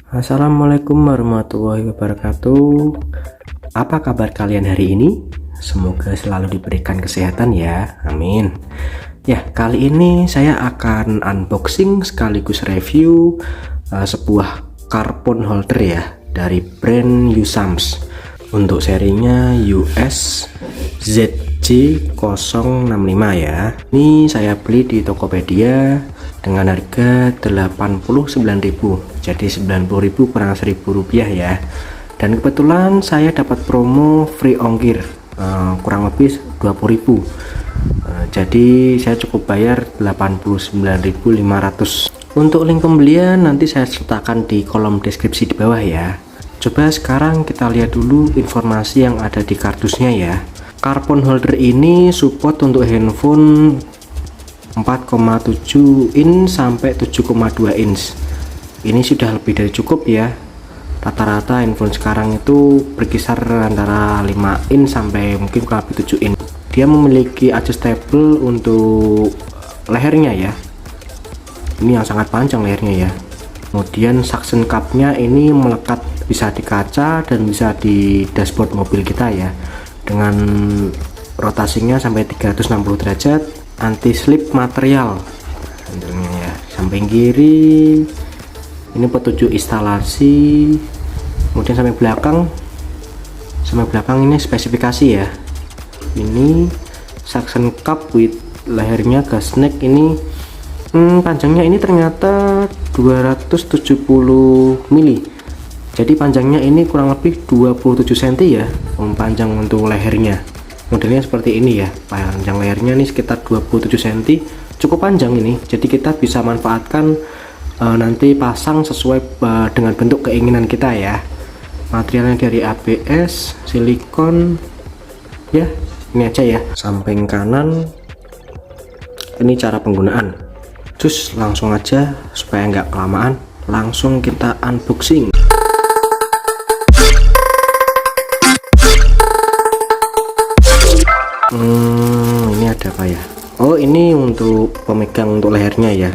Assalamualaikum warahmatullahi wabarakatuh. Apa kabar kalian hari ini? Semoga selalu diberikan kesehatan ya, amin. Ya, kali ini saya akan unboxing sekaligus review sebuah carbon holder ya dari brand Usams untuk serinya US ZJ065 ya. Ini saya beli di Tokopedia dengan harga 89.000, jadi 90.000 kurang 1.000 rupiah ya. Dan kebetulan saya dapat promo free ongkir kurang lebih 20.000, jadi saya cukup bayar 89.500. Untuk link pembelian nanti saya sertakan di kolom deskripsi di bawah ya. Coba sekarang kita lihat dulu informasi yang ada di kardusnya ya. Carbon holder ini support untuk handphone 4,7 inch sampai 7,2 inch. Ini sudah lebih dari cukup ya. Rata-rata handphone sekarang itu berkisar antara 5 inch sampai mungkin kurang lebih 7 inch. Dia memiliki adjustable untuk lehernya ya. Ini yang sangat panjang lehernya ya. Kemudian suction cupnya ini melekat bisa di kaca dan bisa di dashboard mobil kita ya, dengan rotasinya sampai 360 derajat. Anti slip material ya. Samping kiri ini petunjuk instalasi, kemudian sampai belakang ini spesifikasi ya. Ini suction cup with lehernya gas neck. Ini panjangnya ini ternyata 270 mili, jadi panjangnya ini kurang lebih 27 cm ya panjang untuk lehernya. Modelnya seperti ini ya, panjang lehernya ini sekitar 27 cm, cukup panjang ini, jadi kita bisa manfaatkan nanti pasang sesuai dengan bentuk keinginan kita ya. Materialnya dari ABS, silikon ya, ini aja ya. Samping kanan ini cara penggunaan. Terus langsung aja supaya nggak kelamaan, langsung kita unboxing. Ini ada apa ya? Oh, ini untuk pemegang untuk lehernya ya.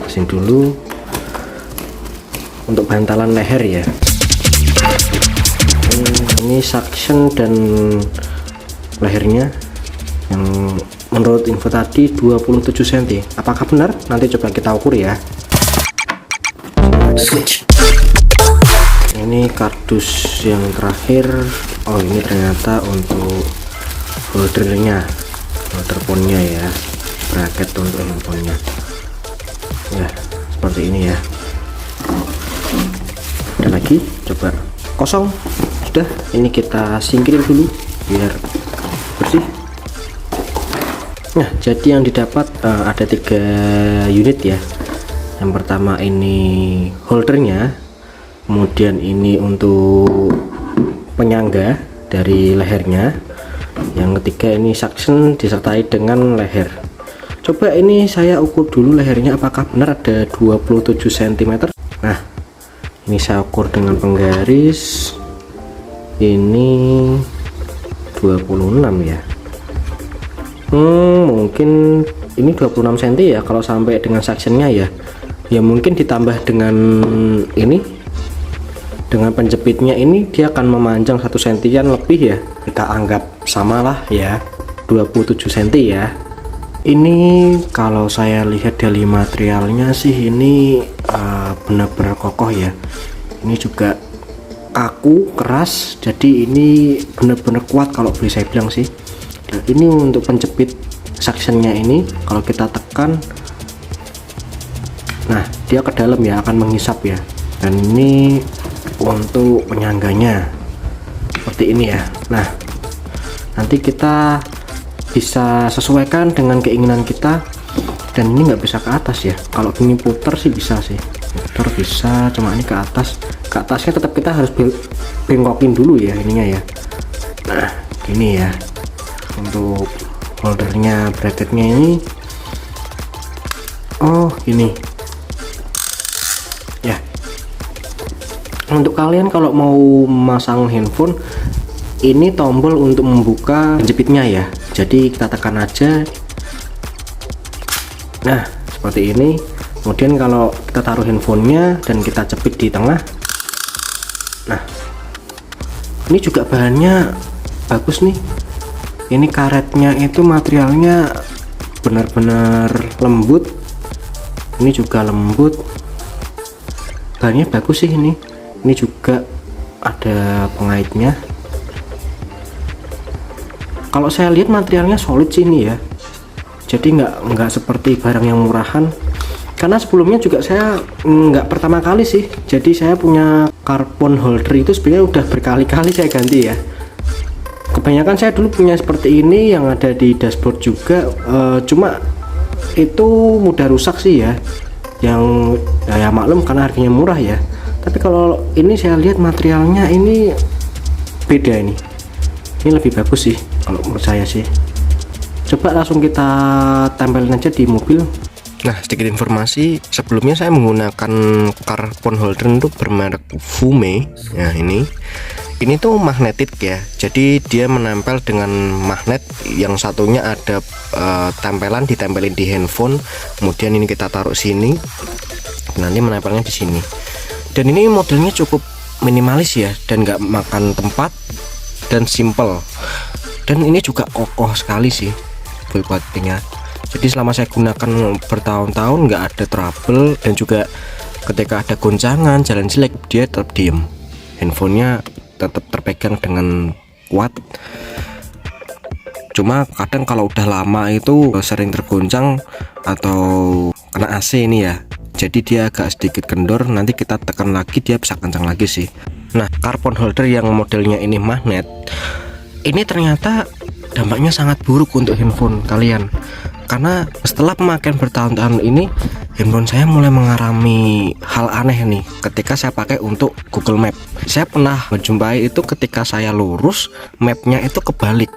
Pasang dulu untuk bantalan leher ya. Ini suction dan lehernya yang menurut info tadi 27 cm. Apakah benar? Nanti coba kita ukur ya. Ini kardus yang terakhir. Oh, ini ternyata untuk holdernya, holder phone-nya ya, bracket untuk handphonenya ya, seperti ini ya. Ada lagi, coba kosong sudah. Ini kita singkirin dulu biar bersih. Nah, jadi yang didapat ada 3 unit ya. Yang pertama ini holdernya, kemudian ini untuk penyangga dari lehernya, yang ketiga ini suction disertai dengan leher. Coba ini saya ukur dulu lehernya apakah benar ada 27 cm. Nah, ini saya ukur dengan penggaris, ini 26 ya. Mungkin ini 26 cm ya kalau sampai dengan sectionnya ya. Ya mungkin ditambah dengan ini, dengan penjepitnya ini dia akan memanjang 1 sentian lebih ya. Kita anggap samalah ya, 27 cm ya. Ini kalau saya lihat dari materialnya sih ini benar-benar kokoh ya. Ini juga kaku, keras, jadi ini benar-benar kuat kalau boleh saya bilang sih. Nah, ini untuk penjepit suctionnya ini kalau kita tekan, nah dia ke dalam ya, akan menghisap ya. Dan ini untuk penyangganya seperti ini ya. Nah, nanti kita bisa sesuaikan dengan keinginan kita. Dan ini nggak bisa ke atas ya, kalau ini putar sih bisa sih, putar bisa, cuma ini ke atas. Ke atasnya tetap kita harus bengkokin dulu ya ininya ya. Nah, gini ya untuk holdernya, bracketnya ini. Oh, gini ya. Untuk kalian kalau mau masang handphone, ini tombol untuk membuka jepitnya ya. Jadi kita tekan aja Nah seperti ini. Kemudian kalau kita taruh handphonenya dan kita jepit di tengah, nah ini juga bahannya bagus nih. Ini karetnya itu materialnya benar-benar lembut, ini juga lembut, bahannya bagus sih ini. Ini juga ada pengaitnya. Kalau saya lihat materialnya solid sih ini ya, jadi nggak seperti barang yang murahan. Karena sebelumnya juga saya nggak pertama kali sih, jadi saya punya carbon holder itu sebenarnya udah berkali-kali saya ganti ya. Kebanyakan saya dulu punya seperti ini yang ada di dashboard juga, cuma itu mudah rusak sih ya, yang ya maklum karena harganya murah ya. Tapi kalau ini saya lihat materialnya ini beda, ini lebih bagus sih kalau menurut saya sih. Coba langsung kita tempelin aja di mobil. Nah sedikit informasi, sebelumnya saya menggunakan carbon holder untuk bermerek Fume. Nah ini tuh magnetic ya, jadi dia menempel dengan magnet. Yang satunya ada tempelan, ditempelin di handphone, kemudian ini kita taruh sini, nanti menempelnya di sini. Dan ini modelnya cukup minimalis ya, dan nggak makan tempat, dan simple. Dan ini juga kokoh sekali sih build quality-nya. Jadi selama saya gunakan bertahun-tahun nggak ada trouble, dan juga ketika ada goncangan, jalan jelek, dia tetap diem. Handphonenya tetap terpegang dengan kuat. Cuma kadang kalau udah lama itu sering tergoncang atau kena AC ini ya, jadi dia agak sedikit kendor. Nanti kita tekan lagi dia bisa kencang lagi sih. Nah carbon holder yang modelnya ini magnet, ini ternyata dampaknya sangat buruk untuk handphone kalian. Karena setelah pemakaian bertahun-tahun ini, handphone saya mulai mengalami hal aneh nih ketika saya pakai untuk Google Map. Saya pernah menjumpai itu ketika saya lurus, mapnya itu kebalik.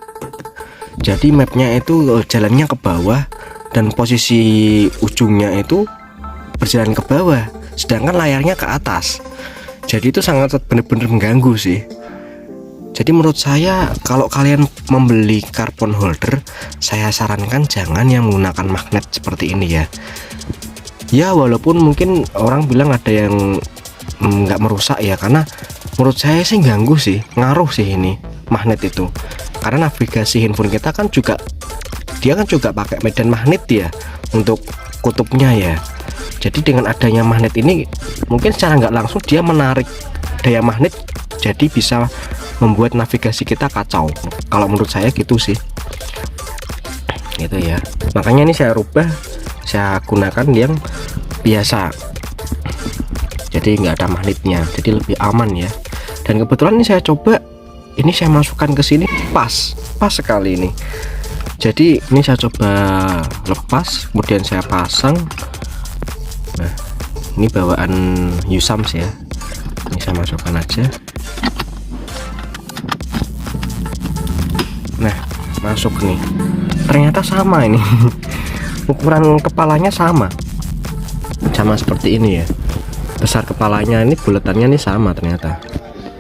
Jadi mapnya itu jalannya ke bawah, dan posisi ujungnya itu berjalan ke bawah, sedangkan layarnya ke atas. Jadi itu sangat benar-benar mengganggu sih. Jadi menurut saya kalau kalian membeli carbon holder, saya sarankan jangan yang menggunakan magnet seperti ini ya. Ya walaupun mungkin orang bilang ada yang nggak merusak ya, karena menurut saya sih ganggu sih, ngaruh sih ini magnet itu. Karena navigasi handphone kita kan juga, dia kan juga pakai medan magnet ya untuk kutubnya ya. Jadi dengan adanya magnet ini mungkin secara nggak langsung dia menarik daya magnet, jadi bisa membuat navigasi kita kacau. Kalau menurut saya gitu sih, gitu ya. Makanya ini saya rubah, saya gunakan yang biasa, jadi nggak ada magnetnya, jadi lebih aman ya. Dan kebetulan ini saya coba, ini saya masukkan ke sini pas sekali ini. Jadi ini saya coba lepas, kemudian saya pasang. Nah ini bawaan Usams ya, ini saya masukkan aja. Nah masuk nih, ternyata sama ini ukuran kepalanya sama seperti ini ya, besar kepalanya, ini buletannya nih sama ternyata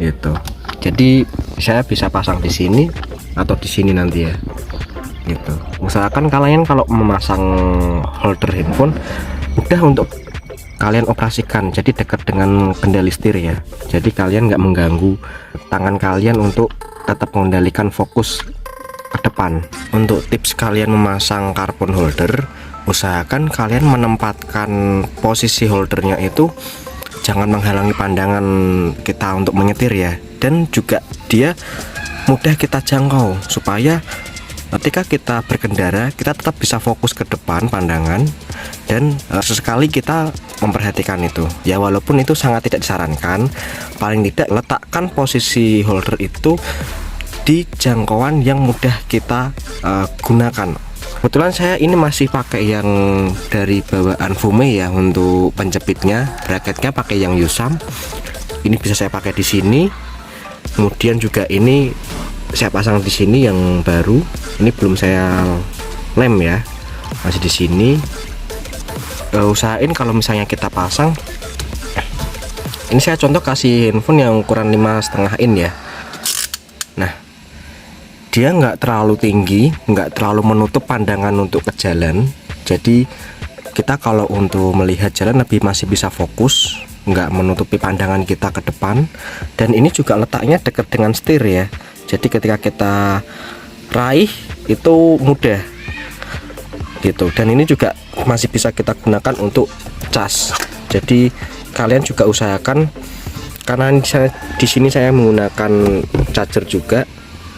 gitu. Jadi saya bisa pasang di sini atau di sini nanti ya gitu. Misalkan kalian kalau memasang holder handphone, mudah untuk kalian operasikan, jadi dekat dengan kendali setir ya, jadi kalian nggak mengganggu tangan kalian untuk tetap mengendalikan fokus ke depan. Untuk tips kalian memasang carbon holder, usahakan kalian menempatkan posisi holdernya itu jangan menghalangi pandangan kita untuk menyetir ya, dan juga dia mudah kita jangkau supaya ketika kita berkendara kita tetap bisa fokus ke depan pandangan, dan sesekali kita memperhatikan itu ya. Walaupun itu sangat tidak disarankan, paling tidak letakkan posisi holder itu di jangkauan yang mudah kita gunakan. Kebetulan saya ini masih pakai yang dari bawaan Fume ya untuk penjepitnya, bracketnya pakai yang Usam. Ini bisa saya pakai di sini. Kemudian juga ini saya pasang di sini yang baru. Ini belum saya lem ya, masih di sini. Usahain kalau misalnya kita pasang, ini saya contoh kasih handphone yang ukuran 5,5 in ya. Nah dia nggak terlalu tinggi, nggak terlalu menutup pandangan untuk ke jalan, jadi kita kalau untuk melihat jalan lebih masih bisa fokus, nggak menutupi pandangan kita ke depan. Dan ini juga letaknya dekat dengan setir ya, jadi ketika kita raih itu mudah gitu. Dan ini juga masih bisa kita gunakan untuk cas. Jadi kalian juga usahakan, karena di sini saya menggunakan charger juga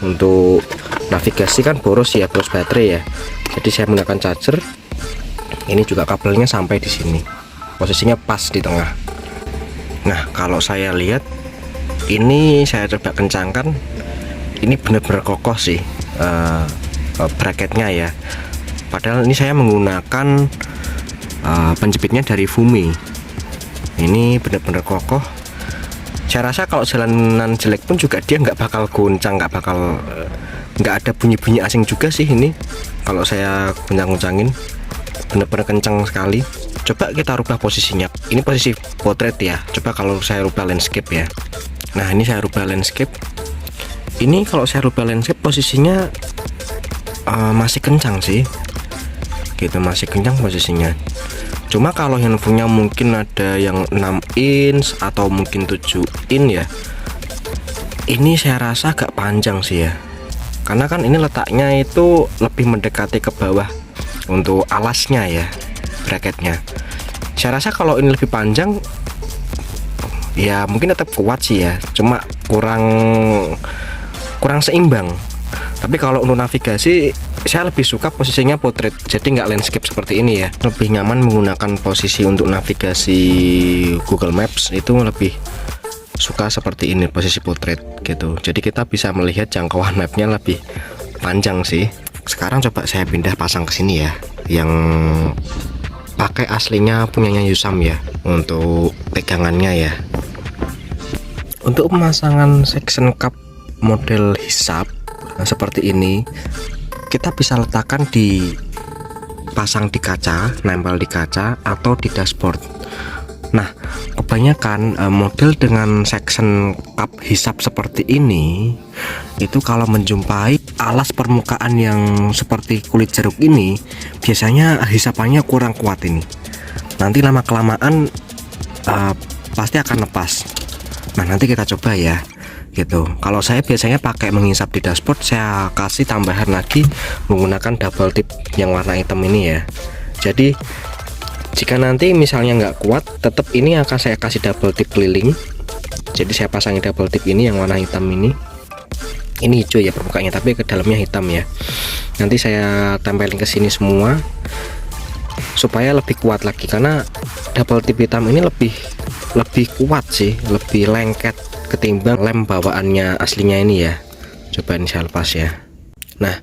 untuk navigasi, kan boros ya, boros baterai ya. Jadi saya menggunakan charger. Ini juga kabelnya sampai di sini, posisinya pas di tengah. Nah, kalau saya lihat ini, saya coba kencangkan, ini benar-benar kokoh sih bracketnya ya. Padahal ini saya menggunakan penjepitnya dari Fumi. Ini benar-benar kokoh. Saya rasa kalau jalanan jelek pun juga dia nggak bakal goncang, nggak ada bunyi-bunyi asing juga sih ini. Kalau saya goncang-goncangin benar-benar kencang sekali. Coba kita rubah posisinya. Ini posisi portrait ya. Coba kalau saya rubah landscape ya. Nah, ini saya rubah landscape. Ini kalau saya rubah landscape posisinya masih kencang sih. Gitu, masih kencang posisinya. Cuma kalau handphonenya mungkin ada yang 6 inch atau mungkin 7 inch ya, ini saya rasa agak panjang sih ya. Karena kan ini letaknya itu lebih mendekati ke bawah untuk alasnya ya, bracketnya. Saya rasa kalau ini lebih panjang ya mungkin tetap kuat sih ya, cuma kurang seimbang. Tapi kalau untuk navigasi saya lebih suka posisinya portrait, jadi nggak landscape seperti ini ya. Lebih nyaman menggunakan posisi untuk navigasi Google Maps, itu lebih suka seperti ini, posisi portrait gitu. Jadi kita bisa melihat jangkauan mapnya lebih panjang sih. Sekarang coba saya pindah pasang ke sini ya, yang pakai aslinya punyanya Yusam ya, untuk pegangannya ya. Untuk pemasangan section cup model hisap seperti ini, kita bisa letakkan pasang di kaca, nempel di kaca atau di dashboard. Nah, kebanyakan model dengan section cup hisap seperti ini itu kalau menjumpai alas permukaan yang seperti kulit jeruk ini, biasanya hisapannya kurang kuat ini. Nanti lama kelamaan pasti akan lepas. Nah, nanti kita coba ya gitu. Kalau saya biasanya pakai menghisap di dashboard, saya kasih tambahan lagi menggunakan double tip yang warna hitam ini ya. Jadi jika nanti misalnya nggak kuat, tetap ini akan saya kasih double tip keliling. Jadi saya pasangin double tip ini yang warna hitam ini hijau ya permukaannya, tapi ke dalamnya hitam ya. Nanti saya tempelin ke sini semua supaya lebih kuat lagi, karena double tip hitam ini lebih kuat sih, lebih lengket ketimbang lem bawaannya aslinya ini ya. Coba ini saya lepas ya. Nah,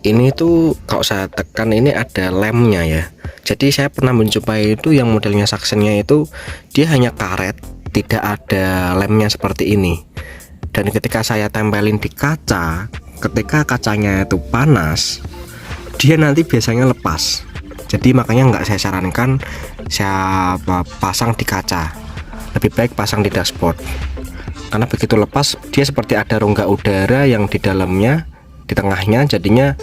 ini tuh kalau saya tekan ini ada lemnya ya. Jadi saya pernah menjumpai itu yang modelnya Saxonnya itu dia hanya karet, tidak ada lemnya seperti ini. Dan ketika saya tempelin di kaca, ketika kacanya itu panas, dia nanti biasanya lepas. Jadi makanya nggak saya sarankan saya pasang di kaca, lebih baik pasang di dashboard. Karena begitu lepas dia seperti ada rongga udara yang di dalamnya, di tengahnya, jadinya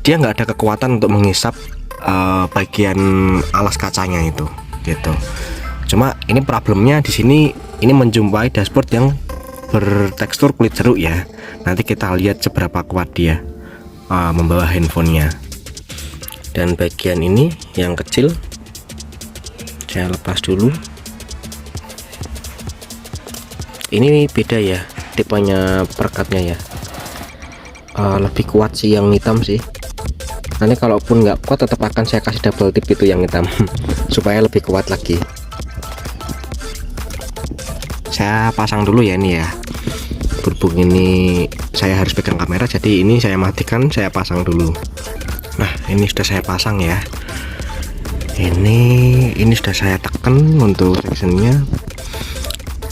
dia nggak ada kekuatan untuk menghisap bagian alas kacanya itu gitu. Cuma ini problemnya di sini, ini menjumpai dashboard yang bertekstur kulit jeruk ya. Nanti kita lihat seberapa kuat dia membawa handphonenya. Dan bagian ini yang kecil saya lepas dulu. Ini beda ya tipenya perekatnya ya, lebih kuat sih yang hitam sih. Nanti kalaupun nggak kuat tetap akan saya kasih double tip itu yang hitam supaya lebih kuat lagi. Saya pasang dulu ya ini ya. Berhubung ini saya harus pegang kamera, jadi ini saya matikan, saya pasang dulu. Nah, ini sudah saya pasang ya. Ini sudah saya tekan untuk sectionnya.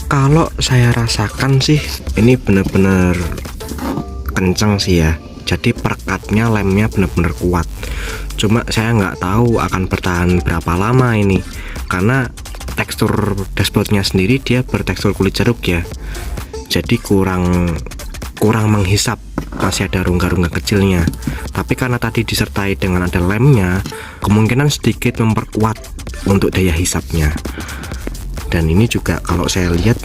Kalau saya rasakan sih ini benar-benar kencang sih ya. Jadi perekatnya, lemnya benar-benar kuat. Cuma saya nggak tahu akan bertahan berapa lama ini, karena tekstur dashboardnya sendiri dia bertekstur kulit jeruk ya. Jadi kurang menghisap masih ada rongga-rongga kecilnya. Tapi karena tadi disertai dengan ada lemnya, kemungkinan sedikit memperkuat untuk daya hisapnya. Dan ini juga kalau saya lihat,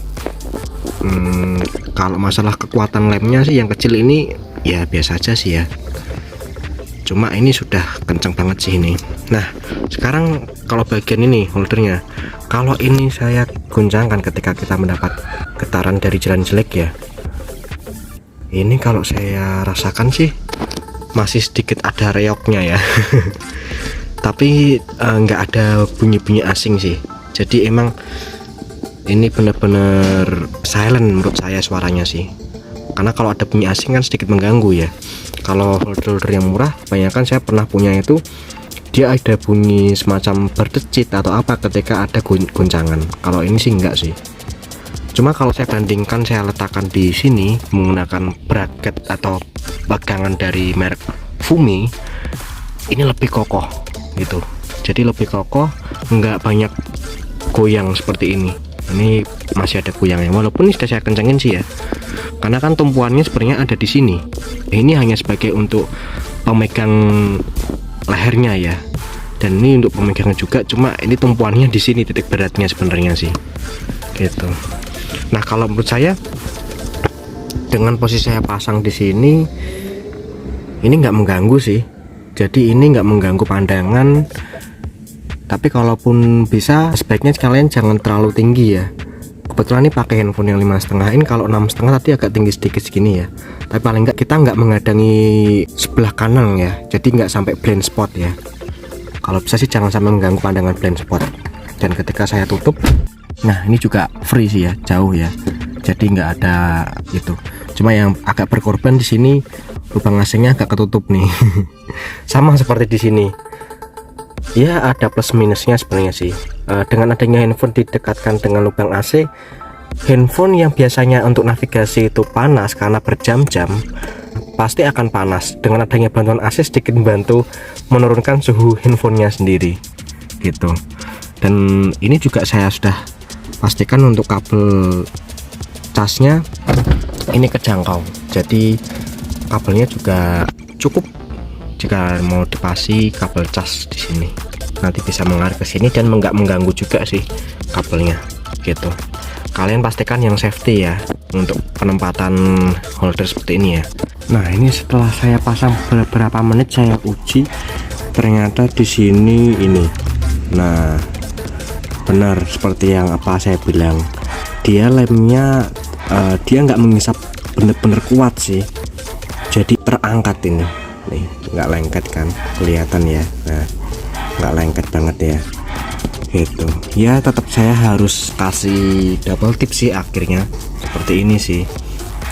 kalau masalah kekuatan lemnya sih yang kecil ini ya biasa aja sih ya. Cuma ini sudah kenceng banget sih ini. Nah sekarang kalau bagian ini holdernya, kalau ini saya goncangkan ketika kita mendapat getaran dari jalan jelek ya, ini kalau saya rasakan sih masih sedikit ada reoknya ya. Tapi nggak ada bunyi-bunyi asing sih, jadi emang ini benar-benar silent menurut saya suaranya sih. Karena kalau ada bunyi asing kan sedikit mengganggu ya. Kalau holder yang murah, kebanyakan saya pernah punya itu, dia ada bunyi semacam berdecit atau apa ketika ada goncangan. Kalau ini sih enggak sih. Cuma kalau saya bandingkan, saya letakkan di sini menggunakan bracket atau pegangan dari merek Fumi, ini lebih kokoh gitu. Jadi lebih kokoh, enggak banyak goyang seperti ini. Ini masih ada goyangnya, walaupun ini sudah saya kencengin sih ya. Karena kan tumpuannya sebenarnya ada di sini. Ini hanya sebagai untuk pemegang lehernya ya. Dan ini untuk pemegang juga, cuma ini tumpuannya di sini titik beratnya sebenarnya sih. Gitu. Nah, kalau menurut saya dengan posisi saya pasang di sini, ini nggak mengganggu sih. Jadi ini nggak mengganggu pandangan. Tapi kalaupun bisa, sebaiknya sekalian jangan terlalu tinggi ya. Kebetulan ini pakai handphone yang 5,5 in, kalau 6,5 tadi agak tinggi sedikit segini ya. Tapi paling enggak kita nggak menghadangi sebelah kanan ya, jadi nggak sampai blind spot ya. Kalau bisa sih jangan sampai mengganggu pandangan blind spot. Dan ketika saya tutup, nah ini juga free sih ya, jauh ya, jadi nggak ada itu. Cuma yang agak berkorban di sini, lubang AC-nya agak ketutup nih. Sama seperti di sini. Ya ada plus minusnya sebenarnya sih. Dengan adanya handphone didekatkan dengan lubang AC, handphone yang biasanya untuk navigasi itu panas karena berjam-jam, pasti akan panas. Dengan adanya bantuan AC sedikit membantu menurunkan suhu handphonenya sendiri gitu. Dan ini juga saya sudah pastikan untuk kabel casnya ini kejangkau, jadi kabelnya juga cukup. Jika mau dipasang kabel cas di sini, nanti bisa mengalir ke sini dan nggak mengganggu juga sih kabelnya gitu. Kalian pastikan yang safety ya untuk penempatan holder seperti ini ya. Nah ini setelah saya pasang beberapa menit saya uji, ternyata di sini ini, nah benar seperti yang apa saya bilang, dia lemnya dia nggak mengisap bener-bener kuat sih, jadi terangkat ini nih, nggak lengket kan, kelihatan ya. Nah nggak lengket banget ya gitu ya. Tetap saya harus kasih double tip sih akhirnya seperti ini sih,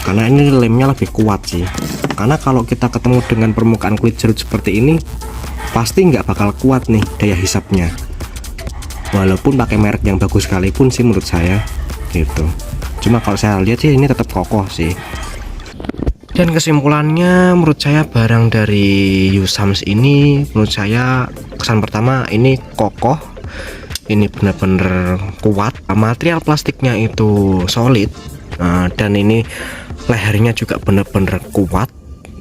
karena ini lemnya lebih kuat sih. Karena kalau kita ketemu dengan permukaan kulit jerut seperti ini, pasti nggak bakal kuat nih daya hisapnya, walaupun pakai merek yang bagus sekalipun sih menurut saya gitu. Cuma kalau saya lihat sih ini tetap kokoh sih. Dan kesimpulannya menurut saya barang dari Usams ini, menurut saya kesan pertama ini kokoh, ini benar-benar kuat, material plastiknya itu solid, dan ini lehernya juga benar-benar kuat,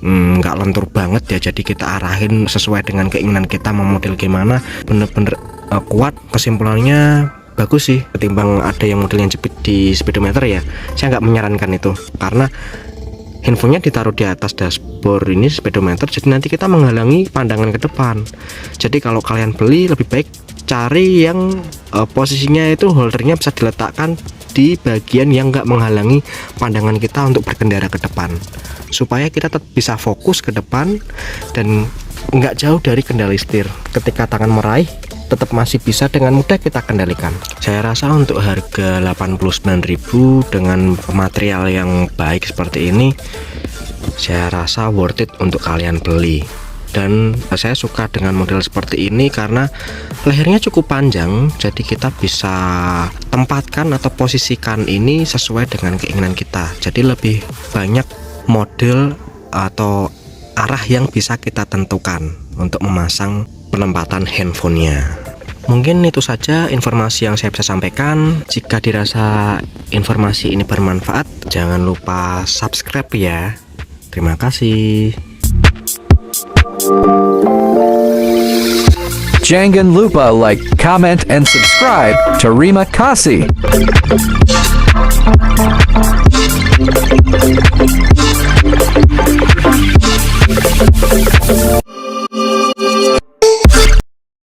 nggak lentur banget ya. Jadi kita arahin sesuai dengan keinginan kita mau model gimana, bener-bener kuat. Kesimpulannya bagus sih, ketimbang ada yang model yang jepit di speedometer ya. Saya nggak menyarankan itu, karena handphonenya ditaruh di atas dashboard ini speedometer, jadi nanti kita menghalangi pandangan ke depan. Jadi kalau kalian beli, lebih baik cari yang posisinya itu holdernya bisa diletakkan di bagian yang nggak menghalangi pandangan kita untuk berkendara ke depan, supaya kita tetap bisa fokus ke depan dan nggak jauh dari kendali setir. Ketika tangan meraih, tetap masih bisa dengan mudah kita kendalikan. Saya rasa untuk harga 89.000 dengan material yang baik seperti ini, saya rasa worth it untuk kalian beli. Dan saya suka dengan model seperti ini karena lehernya cukup panjang, jadi kita bisa tempatkan atau posisikan ini sesuai dengan keinginan kita. Jadi lebih banyak model atau arah yang bisa kita tentukan untuk memasang penempatan handphonenya. Mungkin itu saja informasi yang saya bisa sampaikan. Jika dirasa informasi ini bermanfaat, jangan lupa subscribe ya. Terima kasih. Jangan lupa like, comment, and subscribe. Terima kasih.